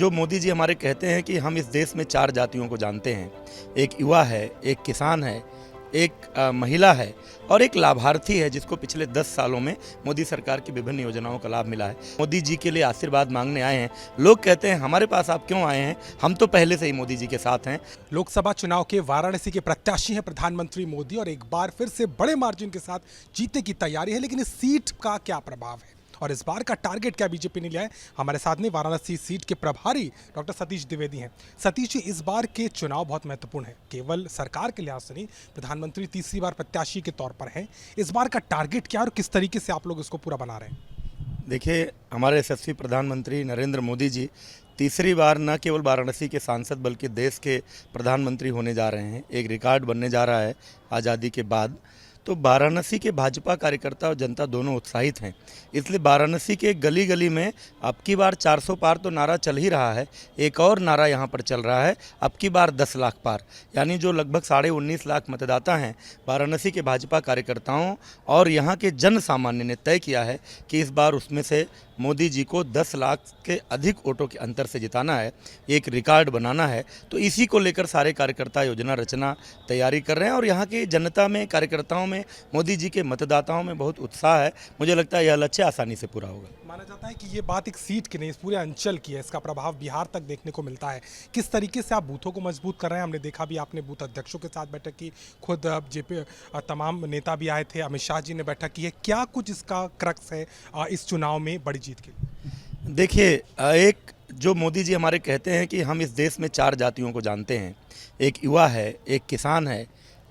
जो मोदी जी हमारे कहते हैं कि हम इस देश में 4 जातियों को जानते हैं। एक युवा है, एक किसान है, एक महिला है और एक लाभार्थी है जिसको पिछले 10 सालों में मोदी सरकार की विभिन्न योजनाओं का लाभ मिला है। मोदी जी के लिए आशीर्वाद मांगने आए हैं। लोग कहते हैं हमारे पास आप क्यों आए हैं, हम तो पहले से ही मोदी जी के साथ हैं। लोकसभा चुनाव के वाराणसी के प्रत्याशी हैं प्रधानमंत्री मोदी और एक बार फिर से बड़े मार्जिन के साथ जीतने की तैयारी है, लेकिन इस सीट का क्या प्रभाव है और इस बार का टारगेट क्या बीजेपी ने लिया है। हमारे साथ में वाराणसी सीट के प्रभारी डॉक्टर सतीश द्विवेदी हैं। सतीश जी, इस बार के चुनाव बहुत महत्वपूर्ण है, केवल सरकार के लिहाज से नहीं, प्रधानमंत्री तीसरी बार प्रत्याशी के तौर पर हैं। इस बार का टारगेट क्या और किस तरीके से आप लोग इसको पूरा बना रहे हैं? देखिए, हमारे यशस्वी प्रधानमंत्री नरेंद्र मोदी जी तीसरी बार न केवल वाराणसी के सांसद बल्कि देश के प्रधानमंत्री होने जा रहे हैं। एक रिकॉर्ड बनने जा रहा है आज़ादी के बाद। तो वाराणसी के भाजपा कार्यकर्ता और जनता दोनों उत्साहित हैं। इसलिए वाराणसी के गली गली में अब की बार 400 पार तो नारा चल ही रहा है। एक और नारा यहाँ पर चल रहा है, अब की बार 10 लाख पार, यानी जो लगभग 19.5 लाख मतदाता हैं वाराणसी के भाजपा कार्यकर्ताओं और यहाँ के जन सामान्य ने तय किया है कि इस बार उसमें से मोदी जी को 10 लाख के अधिक वोटों के अंतर से जिताना है, एक रिकॉर्ड बनाना है। तो इसी को लेकर सारे कार्यकर्ता योजना रचना तैयारी कर रहे हैं और यहाँ की जनता में, कार्यकर्ताओं में, मोदी जी के मतदाताओं में बहुत उत्साह है। मुझे लगता है यह लक्ष्य आसानी से पूरा होगा। माना जाता है कि ये बात एक सीट की नहीं, इस पूरे अंचल की है, इसका प्रभाव बिहार तक देखने को मिलता है। किस तरीके से आप बूथों को मजबूत कर रहे हैं? हमने देखा भी, आपने बूथ अध्यक्षों के साथ बैठक की, खुद जेपी तमाम नेता भी आए थे, अमित शाह जी ने बैठक की है। क्या कुछ इसका क्रक्स है इस चुनाव में बड़ी जीत के लिए? देखिए, एक जो मोदी जी हमारे कहते हैं कि हम इस देश में 4 जातियों को जानते हैं। एक युवा है, एक किसान है,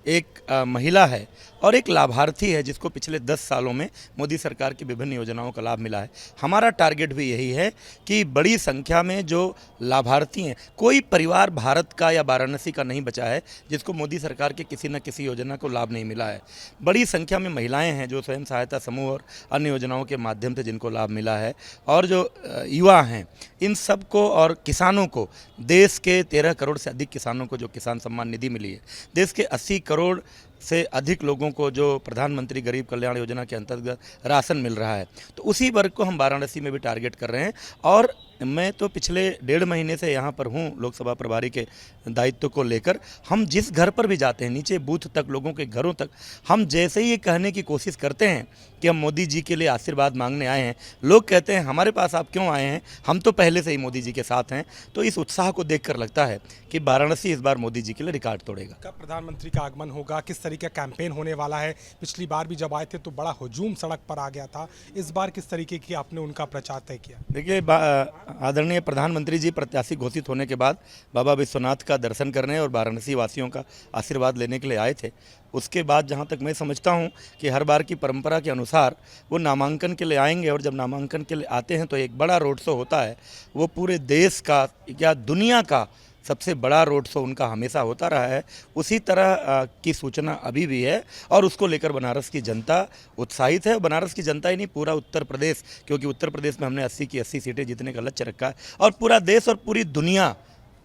एक महिला है और एक लाभार्थी है जिसको पिछले 10 सालों में मोदी सरकार की विभिन्न योजनाओं का लाभ मिला है। हमारा टारगेट भी यही है कि बड़ी संख्या में जो लाभार्थी हैं, कोई परिवार भारत का या वाराणसी का नहीं बचा है जिसको मोदी सरकार के किसी न किसी योजना को लाभ नहीं मिला है। बड़ी संख्या में महिलाएं हैं जो स्वयं सहायता समूह और अन्य योजनाओं के माध्यम से जिनको लाभ मिला है, और जो युवा हैं, इन सबको और किसानों को, देश के 13 करोड़ से अधिक किसानों को जो किसान सम्मान निधि मिली है, देश के 80 करोड़ से अधिक लोगों को जो प्रधानमंत्री गरीब कल्याण योजना के अंतर्गत राशन मिल रहा है, तो उसी वर्ग को हम वाराणसी में भी टारगेट कर रहे हैं। और मैं तो पिछले 1.5 महीने से यहाँ पर हूँ लोकसभा प्रभारी के दायित्व को लेकर। हम जिस घर पर भी जाते हैं, नीचे बूथ तक, लोगों के घरों तक, हम जैसे ही ये कहने की कोशिश करते हैं कि हम मोदी जी के लिए आशीर्वाद मांगने आए हैं, लोग कहते हैं हमारे पास आप क्यों आए हैं, हम तो पहले से ही मोदी जी के साथ हैं। तो इस उत्साह को देखकर लगता है कि वाराणसी इस बार मोदी जी के लिए रिकॉर्ड तोड़ेगा। कब प्रधानमंत्री का आगमन होगा, किस तरीके का कैंपेन होने वाला है? पिछली बार भी जब आए थे तो बड़ा हुजूम सड़क पर आ गया था, इस बार किस तरीके की आपने उनका प्रचार तय किया? देखिए, आदरणीय प्रधानमंत्री जी प्रत्याशी घोषित होने के बाद बाबा विश्वनाथ का दर्शन करने और वाराणसी वासियों का आशीर्वाद लेने के लिए आए थे। उसके बाद जहाँ तक मैं समझता हूँ कि हर बार की परंपरा के अनुसार वो नामांकन के लिए आएंगे, और जब नामांकन के लिए आते हैं तो एक बड़ा रोड शो होता है। वो पूरे देश का या दुनिया का सबसे बड़ा रोड शो उनका हमेशा होता रहा है। उसी तरह की सूचना अभी भी है और उसको लेकर बनारस की जनता उत्साहित है। बनारस की जनता ही नहीं, पूरा उत्तर प्रदेश, क्योंकि उत्तर प्रदेश में हमने 80 की 80 सीटें जीतने का लक्ष्य रखा है, और पूरा देश और पूरी दुनिया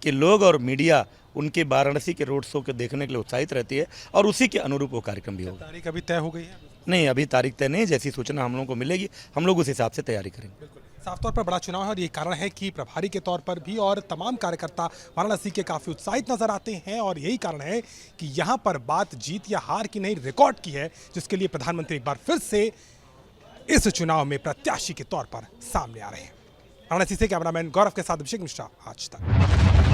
के लोग और मीडिया उनके वाराणसी के रोड शो को देखने के लिए उत्साहित रहती है, और उसी के अनुरूप वो कार्यक्रम भी होगा। तारीख अभी तय हो गई है? नहीं, अभी तारीख तय नहीं। जैसी सूचना हम लोगों को मिलेगी हम लोग उस हिसाब से तैयारी करेंगे। साफ तौर पर बड़ा चुनाव है और ये कारण है कि प्रभारी के तौर पर भी और तमाम कार्यकर्ता वाराणसी के काफ़ी उत्साहित नजर आते हैं, और यही कारण है कि यहाँ पर बात जीत या हार की नहीं, रिकॉर्ड की है, जिसके लिए प्रधानमंत्री एक बार फिर से इस चुनाव में प्रत्याशी के तौर पर सामने आ रहे हैं। वाराणसी से कैमरामैन गौरव के साथ अभिषेक मिश्रा, आज तक।